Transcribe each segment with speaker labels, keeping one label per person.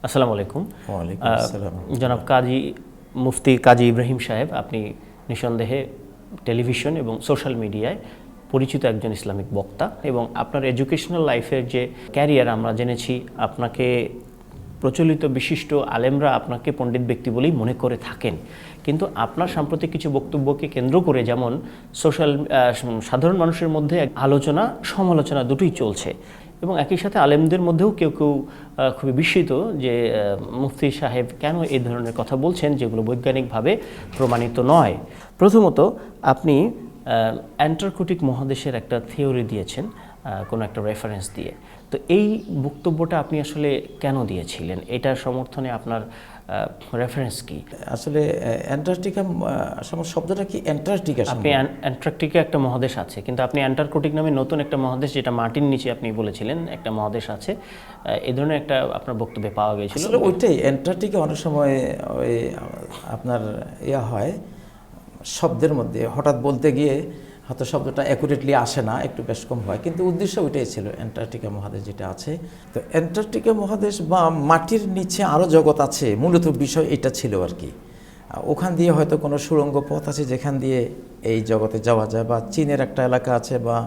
Speaker 1: আসসালামু আলাইকুম।
Speaker 2: ওয়ালাইকুম আসসালাম।
Speaker 1: জনাব কাজী মুফতি কাজী ইব্রাহিম সাহেব, আপনি নিঃসন্দেহে টেলিভিশন এবং সোশ্যাল মিডিয়ায় পরিচিত একজন ইসলামিক বক্তা এবং আপনার এডুকেশনাল লাইফের যে ক্যারিয়ার আমরা জেনেছি, আপনাকে প্রচলিত বিশিষ্ট আলেমরা আপনাকে পণ্ডিত ব্যক্তি বলেই মনে করে থাকেন। কিন্তু আপনার সাম্প্রতিক কিছু বক্তব্যকে কেন্দ্র করে যেমন সাধারণ মানুষের মধ্যে আলোচনা সমালোচনা দুটোই চলছে এবং একই সাথে আলেমদের মধ্যেও কেউ কেউ খুবই বিস্মিত যে মুফতি সাহেব কেন এই ধরনের কথা বলছেন যেগুলো বৈজ্ঞানিকভাবে প্রমাণিত নয়। প্রথমত, আপনি অ্যান্টার্কটিক মহাদেশের একটা থিওরি দিয়েছেন কোনো একটা রেফারেন্স দিয়ে। তো এই বক্তব্যটা আপনি আসলে কেন দিয়েছিলেন? এটার সমর্থনে আপনার রেফারেন্স কি?
Speaker 2: আসলে অ্যান্টার্কটিকা শব্দটা কি? অ্যান্টার্কটিকা,
Speaker 1: আপনি অ্যান্টার্কটিকা একটা মহাদেশ আছে, কিন্তু আপনি অ্যান্টার্কটিক নামে নতুন একটা মহাদেশ, যেটা মাটির নিচে আপনি বলেছিলেন একটা মহাদেশ আছে, এই ধরনের একটা আপনার বক্তব্যে পাওয়া গিয়েছিল।
Speaker 2: আসলে ওইটাই অ্যান্টার্কটিকা অনেক সময় ওই আপনার হয় শব্দের মধ্যে হঠাৎ বলতে গিয়ে হয়তো শব্দটা অ্যাকুরেটলি আসে না, একটু বেশ কম হয়, কিন্তু উদ্দেশ্য ওইটাই ছিল অ্যান্টার্কটিকা মহাদেশ যেটা আছে। তো অ্যান্টার্কটিকা মহাদেশ বা মাটির নিচে আরও জগৎ আছে, মূলত বিষয় এটা ছিল আর কি। ওখান দিয়ে হয়তো কোনো সুড়ঙ্গ পথ আছে যেখান দিয়ে এই জগতে যাওয়া যায়, বা চীনের একটা এলাকা আছে, বা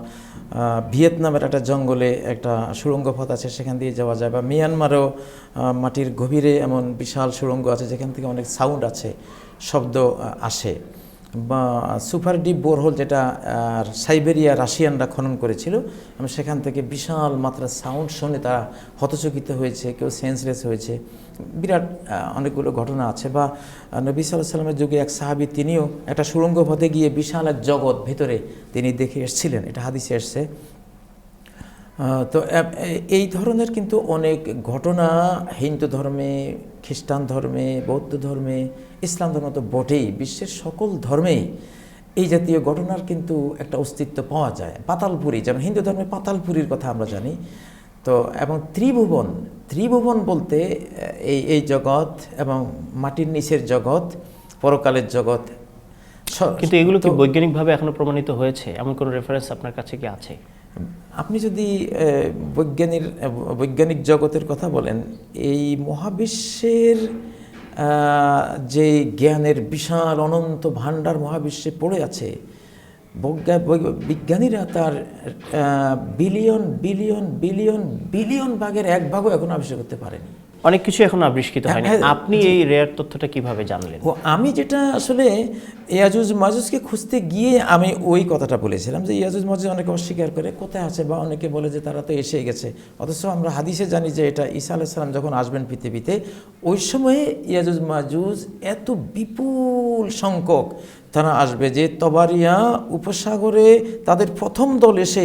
Speaker 2: ভিয়েতনামের একটা জঙ্গলে একটা সুড়ঙ্গ পথ আছে সেখান দিয়ে যাওয়া যায়, বা মিয়ানমারও মাটির গভীরে এমন বিশাল সুড়ঙ্গ আছে যেখান থেকে অনেক সাউন্ড আছে, শব্দ আসে, বা সুপার ডিপ বোরহোল যেটা সাইবেরিয়া রাশিয়ানরা খনন করেছিল এবং সেখান থেকে বিশাল মাত্রার সাউন্ড শুনে তারা হতচকিত হয়েছে, কেউ সেন্সলেস হয়েছে। বিরাট অনেকগুলো ঘটনা আছে। বা নবী সাল্লাল্লাহু আলাইহি ওয়াসাল্লামের যুগে এক সাহাবী, তিনিও একটা সুড়ঙ্গ পথে গিয়ে বিশাল এক জগৎ ভেতরে তিনি দেখে এসেছিলেন, এটা হাদিসে এসছে। তো এই ধরনের কিন্তু অনেক ঘটনা হিন্দু ধর্মে, খ্রিস্টান ধর্মে, বৌদ্ধ ধর্মে, ইসলাম ধর্ম তো বটেই, বিশ্বের সকল ধর্মেই এই জাতীয় ঘটনার কিন্তু একটা অস্তিত্ব পাওয়া যায়। পাতালপুরী, যেমন হিন্দু ধর্মে পাতালপুরীর কথা আমরা জানি। তো এবং ত্রিভুবন বলতে এই জগৎ এবং মাটির নিচের জগৎ, পরকালের জগৎ।
Speaker 1: কিন্তু এগুলো কি বৈজ্ঞানিকভাবে এখনো প্রমাণিত হয়েছে? এমন কোনো রেফারেন্স আপনার কাছে কি আছে?
Speaker 2: আপনি যদি বৈজ্ঞানিক জগতের কথা বলেন, এই মহাবিশ্বের যে জ্ঞানের বিশাল অনন্ত ভাণ্ডার মহাবিশ্বে পড়ে আছে, বিজ্ঞানীরা তার বিলিয়ন বিলিয়ন বিলিয়ন বিলিয়ন ভাগের এক ভাগও এখন আবিষ্কার করতে পারেনি।
Speaker 1: অনেক কিছু এখন আবিষ্কৃত হয়নি। আপনি এই রেয়ার তথ্যটা কিভাবে জানলেন?
Speaker 2: আমি যেটা আসলে ইয়াজুজ মাজুজকে খুঁজতে গিয়ে আমি ওই কথাটা বলেছিলাম যে ইয়াজুজ মাজুজ অনেকে অস্বীকার করে কোথায় আছে, বা অনেকে বলে যে তারা তো এসে গেছে, অথচ আমরা হাদিসে জানি যে এটা ঈসা আলাইহিস সালাম যখন আসবেন পৃথিবীতে ওই সময়ে ইয়াজুজ মাজুজ এত বিপুল সংখ্যক তারা আসবে যে তবারিয়া উপসাগরে তাদের প্রথম দল এসে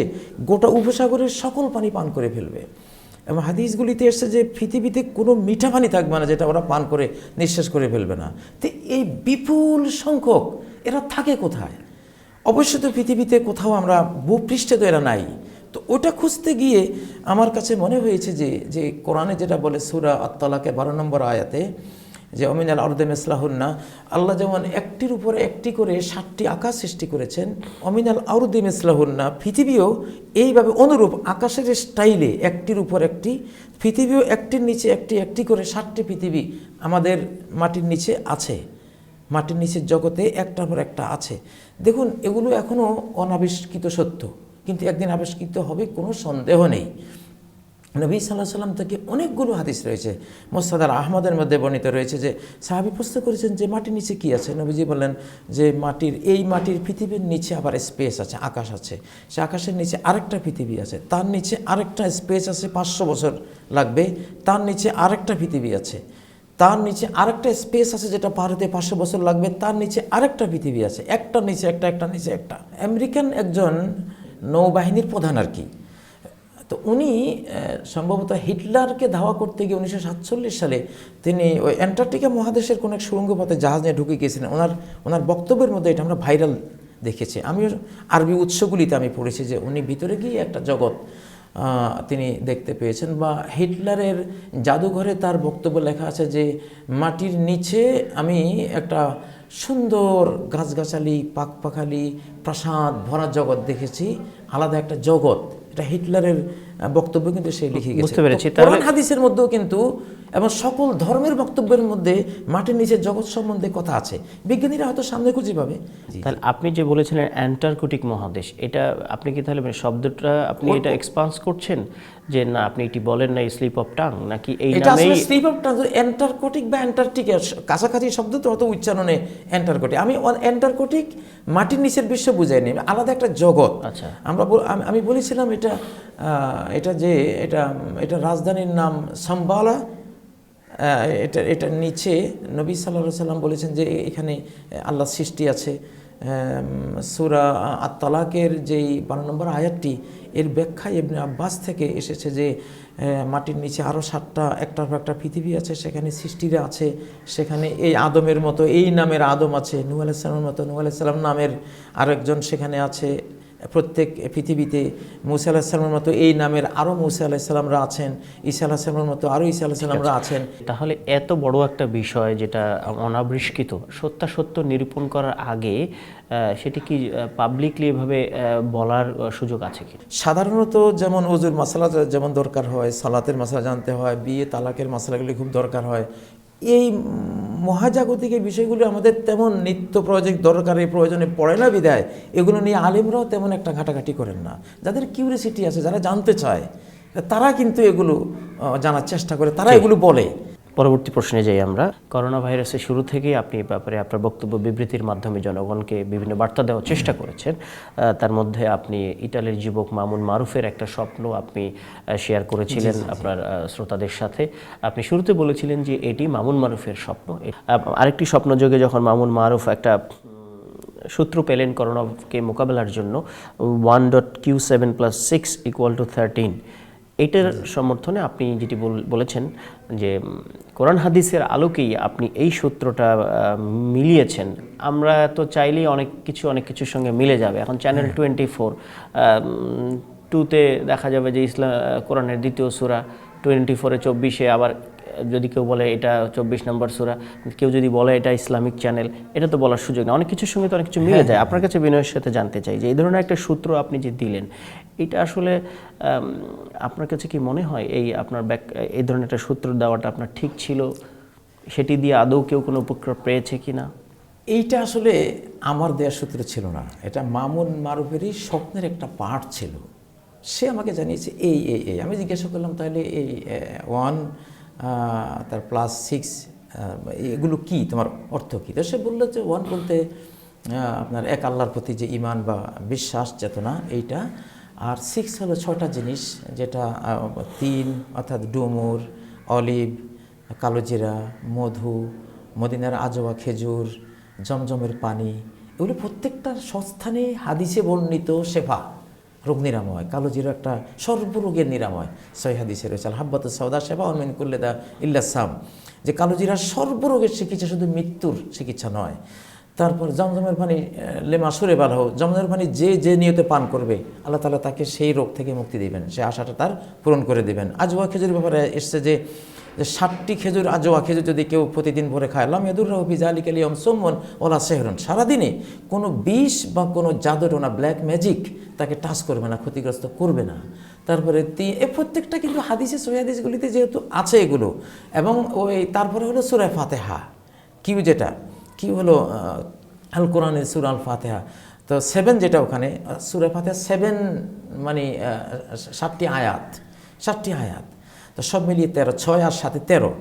Speaker 2: গোটা উপসাগরের সকল পানি পান করে ফেলবে। এবং হাদিসগুলিতে এসছে যে পৃথিবীতে কোনো মিঠা পানি থাকবে না যেটা ওরা পান করে নিঃশ্বাস করে ফেলবে না। তো এই বিপুল সংখ্যক এরা থাকে কোথায়? অবশ্যই তো পৃথিবীতে কোথাও আমরা ভূপৃষ্ঠে তো এরা নাই। তো ওটা খুঁজতে গিয়ে আমার কাছে মনে হয়েছে যে কোরআনে যেটা বলে সূরা আত-তালাকের 12 নম্বর আয়াতে যে অমিনাল আরদে মিসলাহুন্না, আল্লাহ যেমন একটির উপরে একটি করে 7টি আকাশ সৃষ্টি করেছেন, অমিনাল আরদে মিসলাহুন্না পৃথিবীও এইভাবে অনুরূপ আকাশের স্টাইলে একটির উপর একটি, পৃথিবীও একটির নিচে একটি একটি করে 7টি পৃথিবী আমাদের মাটির নিচে আছে, মাটির নিচের জগতে একটার পর একটা আছে। দেখুন, এগুলো এখনও অনাবিষ্কৃত সত্য, কিন্তু একদিন আবিষ্কৃত হবে, কোনো সন্দেহ নেই। নবী সাল্লাল্লাহু আলাইহি ওয়াসাল্লাম থেকে অনেকগুলো হাদিস রয়েছে, মুসনাদ আহমদের মধ্যে বর্ণিত রয়েছে যে সাহাবী প্রশ্ন করেছেন যে মাটির নিচে কি আছে। নবীজি বললেন যে মাটির পৃথিবীর নিচে আবার স্পেস আছে, আকাশ আছে, সে আকাশের নিচে আরেকটা পৃথিবী আছে, তার নিচে আরেকটা স্পেস আছে, 500 বছর লাগবে, তার নিচে আরেকটা পৃথিবী আছে, তার নিচে আরেকটা স্পেস আছে যেটা পার হতে 500 বছর লাগবে, তার নিচে আরেকটা পৃথিবী আছে, একটা নিচে একটা, একটা নিচে একটা। আমেরিকান একজন নৌবাহিনীর প্রধান আর কি, তো উনি সম্ভবত হিটলারকে ধাওয়া করতে গিয়ে 1947 সালে তিনি ওই অ্যান্টার্কটিকা মহাদেশের কোনো এক সুড়ঙ্গ পথে জাহাজ নিয়ে ঢুকে গিয়েছিলেন। ওনার বক্তব্যের মধ্যে এটা আমরা ভাইরাল দেখেছি, আমিও আরবি উৎসগুলিতে আমি পড়েছি যে উনি ভিতরে গিয়ে একটা জগৎ তিনি দেখতে পেয়েছেন। বা হিটলারের জাদুঘরে তার বক্তব্য লেখা আছে যে মাটির নিচে আমি একটা সুন্দর গাছগাছালি, পাখপাখালি, প্রাসাদ ভরা জগৎ দেখেছি, আলাদা একটা জগৎ। এটা হিটলারের বক্তব্য কিন্তু সে লিখে গেছে।
Speaker 1: বুঝতে পেরেছি।
Speaker 2: তো কোরআন হাদিসের মধ্যেও কিন্তু এবং সকল ধর্মের বক্তব্যের মধ্যে মাটির নিচের জগৎ সম্বন্ধে কথা আছে, বিজ্ঞানীরা হয়তো সামনে খুঁজে পাবে।
Speaker 1: তাহলে আপনি যে বলেছিলেন অ্যান্টার্কটিক মহাদেশ, এটা আপনি কি তাহলে মানে শব্দটা আপনি এটা এক্সপান্স করছেন যে না আপনি এটি বলেন না স্লিপ অফ টাং, নাকি এই
Speaker 2: এটা
Speaker 1: নামেই?
Speaker 2: আসলে স্লিপ অফ টাং, অ্যান্টার্কটিক বা অ্যান্টার্কটিকের কাছাকাছি শব্দ তো অত উচ্চারণে অ্যান্টার্কটিক। আমি অ্যান্টার্কটিক মাটির নিচের বিশ্ব বুঝাইনি, আলাদা একটা জগৎ।
Speaker 1: আচ্ছা,
Speaker 2: আমি বলেছিলাম এটা যে এটা রাজধানীর নাম সাম্বালা। এটার নিচে নবী সাল্লাল্লাহু আলাইহি সাল্লাম বলেছেন যে এখানে আল্লাহর সৃষ্টি আছে। সূরা আত-তালাকের যেই 12 নম্বর আয়াতটি, এর ব্যাখ্যা ইবনে আব্বাস থেকে এসেছে যে মাটির নিচে আরও 7টা একটার পর একটা পৃথিবী আছে, সেখানে সৃষ্টিরা আছে, সেখানে এই আদমের মতো এই নামের আদম আছে, নূহ আলাইহিস সালামের মতো নূহ আলাইহিস সালাম নামের আরেকজন সেখানে আছে, প্রত্যেক পৃথিবীতে মুসা আলাইহিস সালামের মতো এই নামের আরও মুসা আলাইহিস সালামরা আছেন, ঈসা আলাইহিস সালামের মতো আরও ঈসা আলাইহিস সালামরা আছেন।
Speaker 1: তাহলে এত বড় একটা বিষয় যেটা অনাবিষ্কৃত, সত্যাসত্য নিরূপণ করার আগে সেটি কি পাবলিকলি এভাবে বলার সুযোগ আছে কি?
Speaker 2: সাধারণত যেমন ওযুর মাসালা যেমন দরকার হয়, সালাতের মাসালা জানতে হয়, বিয়ে তালাকের মাসালাগুলি খুব দরকার হয়, এই মহাজাগতিক এই বিষয়গুলো আমাদের তেমন নিত্য দরকারি প্রয়োজনে পড়ে না বিধায় এগুলো নিয়ে আলেমরাও তেমন একটা ঘাটাঘাটি করেন না। যাদের কিউরিয়াসিটি আছে, যারা জানতে চায়, তারা কিন্তু এগুলো জানার চেষ্টা করে, তারা এগুলো বলে।
Speaker 1: পরবর্তী প্রশ্নে যাই আমরা। করোনা ভাইরাসের শুরু থেকেই আপনি এই ব্যাপারে আপনার বক্তব্য বিবৃতির মাধ্যমে জনগণকে বিভিন্ন বার্তা দেওয়ার চেষ্টা করেছেন। তার মধ্যে আপনি ইতালির যুবক মামুন মারুফের একটা স্বপ্ন আপনি শেয়ার করেছিলেন আপনার শ্রোতাদের সাথে। আপনি শুরুতে বলেছিলেন যে এটি মামুন মারুফের স্বপ্ন। আরেকটি স্বপ্নযোগে যখন মামুন মারুফ একটা সূত্র পেলেন করোনাকে মোকাবেলার জন্য, 1.Q7+6 = 13, এইটার সমর্থনে আপনি যেটি বলেছেন যে কোরআন হাদিসের আলোকেই আপনি এই সূত্রটা মিলিয়েছেন। আমরা তো চাইলেই অনেক কিছুর সঙ্গে মিলে যাবে। এখন চ্যানেল 24 2তে দেখা যাবে যে কোরআনের দ্বিতীয় সূরা 24-এ 24-এ আবার যদি কেউ বলে এটা 24 নম্বর সূরা, কেউ যদি বলে এটা ইসলামিক চ্যানেল, এটা তো বলার সুযোগ না। অনেক কিছুর সঙ্গে তো অনেক কিছু মিলে যায়। আপনার কাছে বিনয়ের সাথে জানতে চাই যে এই ধরনের একটা সূত্র আপনি যে দিলেন, এটা আসলে আপনার কাছে কি মনে হয় এই ধরনের একটা সূত্র দেওয়াটা আপনার ঠিক ছিল? সেটি দিয়ে আদৌ কেউ কোনো উপকার পেয়েছে কি না?
Speaker 2: এইটা আসলে আমার দেওয়ার সূত্র ছিল না, এটা মামুন মারুফেরই স্বপ্নের একটা পার্ট ছিল। সে আমাকে জানিয়েছে এই আমি জিজ্ঞাসা করলাম তাহলে এই 1 তার +6 এগুলো কি, তোমার অর্থ কী? তো সে বললো যে 1 বলতে আপনার এক আল্লাহর প্রতি যে ঈমান বা বিশ্বাস চেতনা এইটা, আর 6 হলো 6টা জিনিস, যেটা 3 অর্থাৎ ডুমুর, অলিভ, কালোজিরা, মধু, মদিনার আজওয়া খেজুর, জমজমের পানি, এগুলো প্রত্যেকটার সস্থানে হাদিসে বর্ণিত শেফা, রোগ নিরাময়। কালোজিরা একটা সর্বরোগের নিরাময়, সহিহ হাদিসে রয়েছে আল হাব্বাতুস সাউদা শেফা মিন কুল্লি দা ইল্লা সাম, যে কালোজিরা সর্বরোগের চিকিৎসা, শুধু মৃত্যুর চিকিৎসা নয়। তারপর জমজমের পানি লেমা সুরে বালাহ, জমজমের পানি যে নিয়তে পান করবে আল্লাহ তাআলা তাকে সেই রোগ থেকে মুক্তি দিবেন, সে আশাটা তার পূরণ করে দিবেন। আজওয়া খেজুরের ব্যাপারে এসছে যে 60টি খেজুর, আজওয়া খেজুর যদি কেউ প্রতিদিন ভরে খায়, লাম ইয়াদুররাহু ফি যালিকাল ইয়াউম সুমুন ওয়ালা সিহরুন, সারাদিনে কোনো বিষ বা কোনো জাদুটোনা ব্ল্যাক ম্যাজিক তাকে টাচ করবে না, ক্ষতিগ্রস্ত করবে না। তারপরে এই প্রত্যেকটা কিন্তু হাদিসে সহিহ হাদিসগুলিতে যেহেতু আছে এগুলো, এবং তারপরে হলো সূরা ফাতিহা, কি হলো আল কোরআনের সূরা আল ফাতিহা। তো 7 যেটা ওখানে সূরা ফাতিহা 7 মানে 7টি আয়াত, তো সব মিলিয়ে 13, 6 আর 7 13।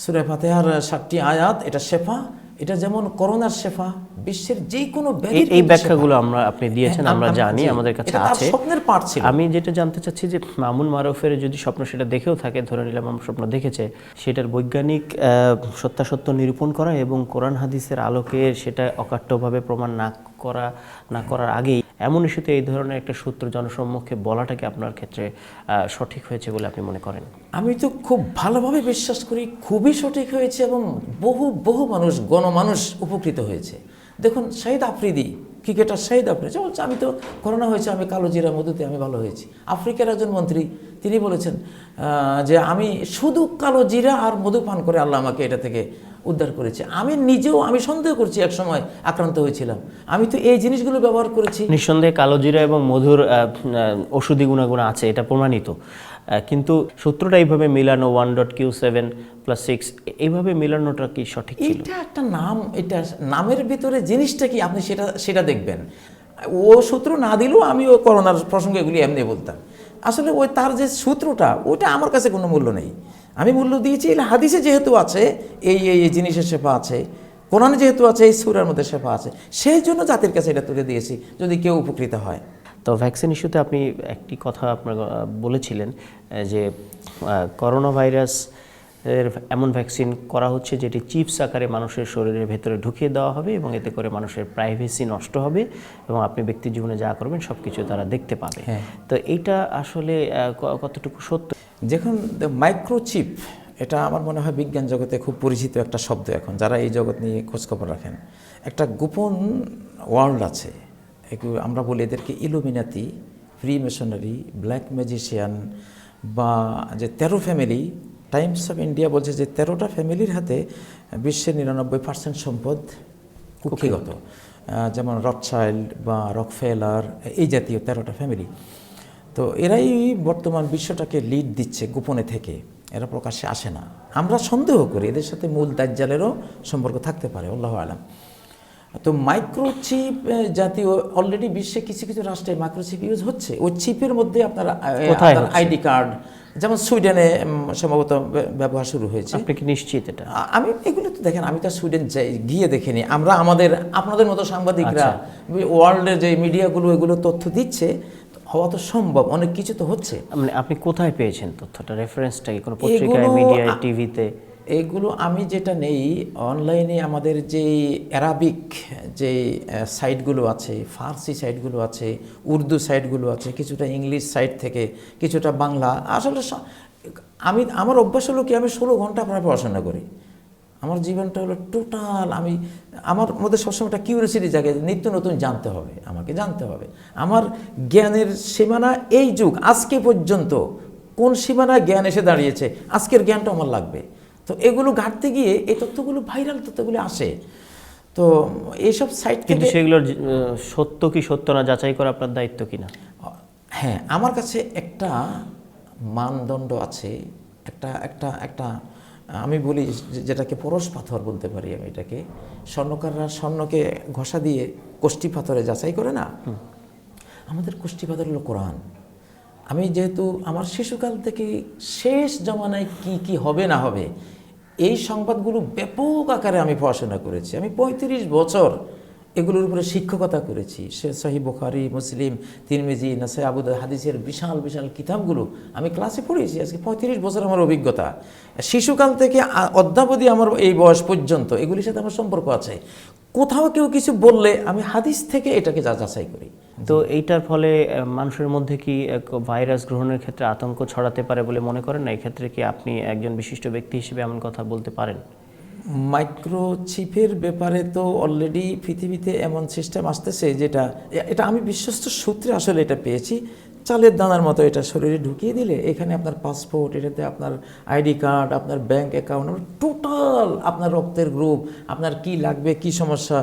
Speaker 2: সূরা ফাতিহার 7টি আয়াত, এটা শেফা, এটা যেমন করোনার শেফা, বিশ্বের যে কোনো ব্যাধির
Speaker 1: এই ব্যাখ্যাগুলো আপনি দিয়েছেন, আমরা জানি, আমাদের কাছে আছে।
Speaker 2: স্বপ্নের পার্ট ছিল।
Speaker 1: আমি যেটা জানতে চাচ্ছি যে মামুন মারুফের যদি স্বপ্ন সেটা দেখেও থাকে, ধরে নিলাম আমার স্বপ্ন দেখেছে, সেটার বৈজ্ঞানিক সত্যাসত্য নিরূপণ করা এবং কোরআন হাদিসের আলোকে সেটা অকাট্যভাবে প্রমাণ না করার আগেই এমন ইস্যুতে এই ধরনের একটা সূত্র জনসম্মুখে বলাটাকে আপনার ক্ষেত্রে সঠিক হয়েছে বলে আপনি মনে করেন?
Speaker 2: আমি তো খুব ভালোভাবে বিশ্বাস করি খুবই সঠিক হয়েছে, এবং বহু মানুষ, গণমানুষ উপকৃত হয়েছে। দেখুন শাহিদ আফ্রিদি, ক্রিকেটার শাহিদ আফ্রিদি বলছে আমি তো করোনা হয়েছে, আমি কালোজিরা মধুতে আমি ভালো হয়েছি। আফ্রিকার একজন মন্ত্রী তিনি বলেছেন যে আমি শুধু কালোজিরা আর মধু পান করে আল্লাহ আমাকে এটা থেকে উদ্ধার করেছে। আমি নিজেও আমি সন্দেহ করছি এক সময় আক্রান্ত হয়েছিলাম, আমি তো এই জিনিসগুলো ব্যবহার করেছি।
Speaker 1: নিঃসন্দেহে কালোজিরা এবং মধুর ঔষধি গুণাগুণ আছে, এটা প্রমাণিত। কিন্তু সূত্রটা এইভাবে মিলানো 1.Q7+6 এইভাবে মিলানোটা কি সঠিক ছিল?
Speaker 2: এটা একটা নাম, এটা নামের ভিতরে জিনিসটা কি আপনি সেটা দেখবেন। ও সূত্র না দিলেও আমি ও করোনার প্রসঙ্গে এগুলি এমনি বলতাম। আসলে ওই তার যে সূত্রটা ওইটা আমার কাছে কোনো মূল্য নেই। আমি মূল্য দিয়েছি হাদিসে যেহেতু আছে এই এই জিনিসের শেফা আছে, কোরআনে যেহেতু আছে এই সূরার মধ্যে শেফা আছে, সেই জন্য জাতির কাছে এটা তুলে দিয়েছি যদি কেউ উপকৃত হয়।
Speaker 1: তো ভ্যাকসিন ইস্যুতে আপনি একটি কথা আপনার বলেছিলেন যে করোনা ভাইরাস এর এমন ভ্যাকসিন করা হচ্ছে যেটি চিপস আকারে মানুষের শরীরের ভেতরে ঢুকিয়ে দেওয়া হবে এবং এতে করে মানুষের প্রাইভেসি নষ্ট হবে এবং আপনি ব্যক্তি জীবনে যা করবেন সব কিছু তারা দেখতে পাবে। তো এইটা আসলে কতটুকু সত্য?
Speaker 2: যখন মাইক্রোচিপ, এটা আমার মনে হয় বিজ্ঞান জগতে খুব পরিচিত একটা শব্দ। এখন যারা এই জগৎ নিয়ে খোঁজখবর রাখেন, একটা গোপন ওয়ার্ল্ড আছে, আমরা বলি এদেরকে Illuminati, free masonry, black magician বা যে 13 ফ্যামিলি। টাইমস অফ ইন্ডিয়া বলছে যে 13টা ফ্যামিলির হাতে বিশ্বের 99% সম্পদ কুক্ষিগত, যেমন রথচাইল্ড বা রকফেলার, এই জাতীয় 13টা ফ্যামিলি। তো এরাই বর্তমান বিশ্বটাকে লিড দিচ্ছে গোপনে থেকে, এরা প্রকাশ্যে আসে না। আমরা সন্দেহ করি এদের সাথে মূল দাজ্জালেরও সম্পর্ক থাকতে পারে, আল্লাহু আলাম। তো মাইক্রোচিপ জাতীয় অলরেডি বিশ্বে কিছু কিছু রাষ্ট্রে মাইক্রোচিপ ইউজ হচ্ছে। ওই চিপের মধ্যে আপনার আইডি কার্ড, যেমন সুইডেনে সম্ভবত ব্যবহার শুরু হয়েছে।
Speaker 1: আপনি কি নিশ্চিত এটা?
Speaker 2: আমি এগুলো তো দেখেন, আমি তো সুইডেন গিয়ে দেখিনি। আমরা আপনাদের মতো সাংবাদিকরা ওয়ার্ল্ডের যে মিডিয়াগুলো এগুলো তথ্য দিচ্ছে, হওয়া তো সম্ভব, অনেক কিছু তো হচ্ছে।
Speaker 1: মানে আপনি কোথায় পেয়েছেন তথ্যটা? রেফারেন্সটা কি কোনো পত্রিকায়, মিডিয়ায়, টিভিতে?
Speaker 2: এইগুলো আমি যেটা নেই অনলাইনে, আমাদের যে অ্যারাবিক যে সাইটগুলো আছে, ফার্সি সাইটগুলো আছে, উর্দু সাইটগুলো আছে, কিছুটা ইংলিশ সাইট থেকে, কিছুটা বাংলা। আসলে আমার অভ্যাস হলো কি, আমি 16 ঘন্টা প্রায় পড়াশোনা করি। আমার জীবনটা হলো টোটাল, আমার মধ্যে সবসময় একটা কিউরিওসিটি জাগে, নিত্য নতুন জানতে হবে, আমাকে জানতে হবে। আমার জ্ঞানের সীমানা এই যুগ আজকে পর্যন্ত কোন সীমানায় জ্ঞান এসে দাঁড়িয়েছে, আজকের জ্ঞানটা আমার লাগবে। তো এগুলো ঘাটতে গিয়ে এই তথ্যগুলো, ভাইরাল তথ্যগুলো আসে। তো এইসব সাইট
Speaker 1: কিন্তু সেগুলোর সত্য কি সত্য না যাচাই করা আপনার দায়িত্ব কিনা?
Speaker 2: হ্যাঁ, আমার কাছে একটা মানদণ্ড আছে, একটা একটা একটা আমি বলি যেটাকে পরশ পাথর বলতে পারি আমি এটাকে। স্বর্ণকাররা স্বর্ণকে ঘষা দিয়ে কষ্টি পাথরে যাচাই করে না, আমাদের কষ্টি পাথর হলো কোরআন। আমি যেহেতু আমার শিশুকাল থেকে শেষ জমানায় কি কি হবে না হবে এই সংবাদগুলো ব্যাপক আকারে আমি পড়াশোনা করেছি। আমি 35 বছর এগুলোর উপরে শিক্ষকতা করেছি। সহিহ বুখারী, মুসলিম, তিরমিজি, নাসাই, আবু দাউদ হাদিসের বিশাল বিশাল কিতাবগুলো আমি ক্লাসে পড়েছি। আজকে 35 বছর আমার অভিজ্ঞতা। শিশুকাল থেকে অদ্যাবধি আমার এই বয়স পর্যন্ত এগুলির সাথে আমার সম্পর্ক আছে। কোথাও কেউ কিছু বললে আমি হাদিস থেকে এটাকে যাচাই করি।
Speaker 1: তো এইটার ফলে মানুষের মধ্যে কি ভাইরাস গ্রহণের ক্ষেত্রে আতঙ্ক ছড়াতে পারে বলে মনে করেন না? এক্ষেত্রে কি আপনি একজন বিশিষ্ট ব্যক্তি হিসেবে এমন কথা বলতে পারেন?
Speaker 2: মাইক্রোচিপের ব্যাপারে তো অলরেডি পৃথিবীতে এমন সিস্টেম আসতেছে এটা আমি বিশ্বস্ত সূত্রে আসলে এটা পেয়েছি। চালের দানার মতো এটা শরীরে ঢুকিয়ে দিলে এখানে আপনার পাসপোর্ট, এটাতে আপনার আইডি কার্ড, আপনার ব্যাংক অ্যাকাউন্ট, টোটাল আপনার রক্তের গ্রুপ, আপনার কি লাগবে, কি সমস্যা,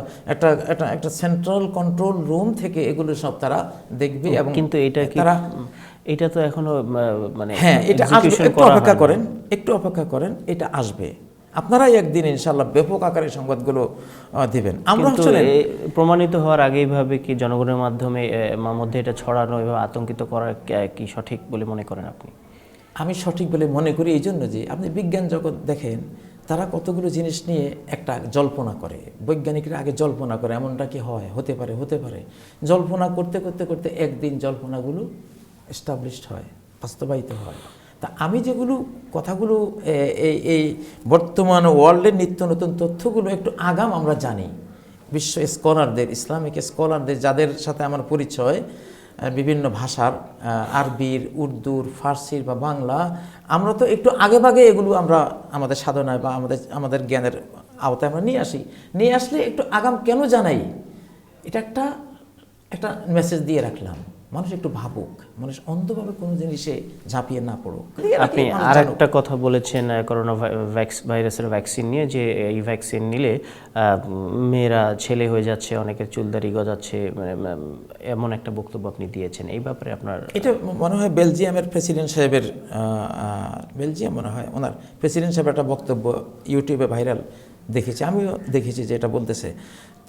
Speaker 2: একটা সেন্ট্রাল কন্ট্রোল রুম থেকে এগুলো সব তারা দেখবে। এবং
Speaker 1: কিন্তু এটা তো এখনো মানে
Speaker 2: হ্যাঁ, এটা আসবে, একটু অপেক্ষা করেন, এটা আসবে। আপনারাই একদিন ইনশাআল্লাহ ব্যাপক আকারে সংবাদগুলো দিবেন। আমরা
Speaker 1: প্রমাণিত হওয়ার আগে এইভাবে কি জনগণের মধ্যে এটা ছড়ানো এবং আতঙ্কিত করা কি সঠিক বলে মনে করেন আপনি?
Speaker 2: আমি সঠিক বলে মনে করি এই জন্য যে আপনি বিজ্ঞান জগৎ দেখেন, তারা কতগুলো জিনিস নিয়ে একটা জল্পনা করে। বৈজ্ঞানিকরা আগে জল্পনা করে, এমনটা কি হয়, হতে পারে। জল্পনা করতে করতে করতে একদিন জল্পনাগুলো এস্টাবলিশড হয়, বাস্তবায়িত হয়। তা আমি যেগুলো কথাগুলো এই বর্তমান ওয়ার্ল্ডের নিত্য নতুন তথ্যগুলো একটু আগাম আমরা জানি। বিশ্ব স্কলারদের, ইসলামিক স্কলারদের যাদের সাথে আমার পরিচয়, বিভিন্ন ভাষার, আরবির, উর্দুর, ফার্সির বা বাংলা, আমরা তো একটু আগে ভাগে এগুলো আমরা আমাদের সাধনায় বা আমাদের জ্ঞানের আওতায় আমরা নিয়ে আসলে একটু আগাম কেন জানাই, এটা একটা মেসেজ দিয়ে রাখলাম মানুষ একটু ভাবুক, মানুষ অন্ধভাবে কোনো জিনিসে ঝাঁপিয়ে না পড়ুক।
Speaker 1: আপনি আর একটা কথা বলেছেন করোনা ভাইরাসের ভ্যাকসিন নিয়ে, যে এই ভ্যাকসিন নিলে মেয়েরা ছেলে হয়ে যাচ্ছে, অনেকের চুলদারি গজাচ্ছে, এমন একটা বক্তব্য আপনি দিয়েছেন। এই ব্যাপারে আপনার?
Speaker 2: এটা মনে হয় বেলজিয়ামের প্রেসিডেন্ট সাহেবের, বেলজিয়াম মনে হয় ওনার প্রেসিডেন্ট সাহেবের একটা বক্তব্য ইউটিউবে ভাইরাল দেখেছি, আমিও দেখেছি যে এটা বলতেছে।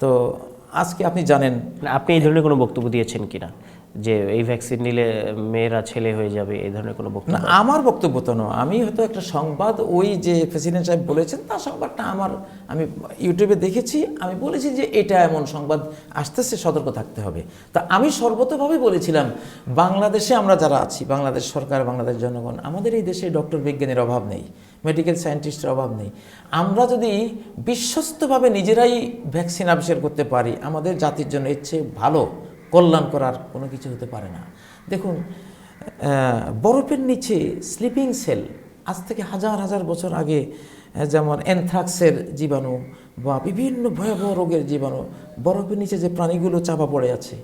Speaker 2: তো আজকে আপনি জানেন,
Speaker 1: আপনি এই ধরনের কোনো বক্তব্য দিয়েছেন কিনা যে এই ভ্যাকসিন নিলে মেয়েরা ছেলে হয়ে যাবে, এই ধরনের কোনো বক্তব্য?
Speaker 2: না, আমার বক্তব্য তো নয়, আমি হয়তো একটা সংবাদ, ওই যে প্রেসিডেন্ট সাহেব বলেছেন তার সংবাদটা আমি ইউটিউবে দেখেছি, আমি বলেছি যে এটা এমন সংবাদ আসতেছে, সতর্ক থাকতে হবে। তা আমি সর্বতভাবে বলেছিলাম, বাংলাদেশে আমরা যারা আছি, বাংলাদেশ সরকার, বাংলাদেশ জনগণ, আমাদের এই দেশে ডক্টর বিজ্ঞানীর অভাব নেই, মেডিকেল সায়েন্টিস্টের অভাব নেই। আমরা যদি বিশ্বস্তভাবে নিজেরাই ভ্যাকসিন আবিষ্কার করতে পারি, আমাদের জাতির জন্য এর চেয়ে ভালো কল্যাণ করার কোনো কিছু হতে পারে না। দেখুন, বরফের নিচে স্লিপিং সেল, আজ থেকে হাজার হাজার বছর আগে যেমন অ্যানথ্রাক্সের জীবাণু বা বিভিন্ন ভয়াবহ রোগের জীবাণু, বরফের নিচে যে প্রাণীগুলো চাপা পড়ে আছে,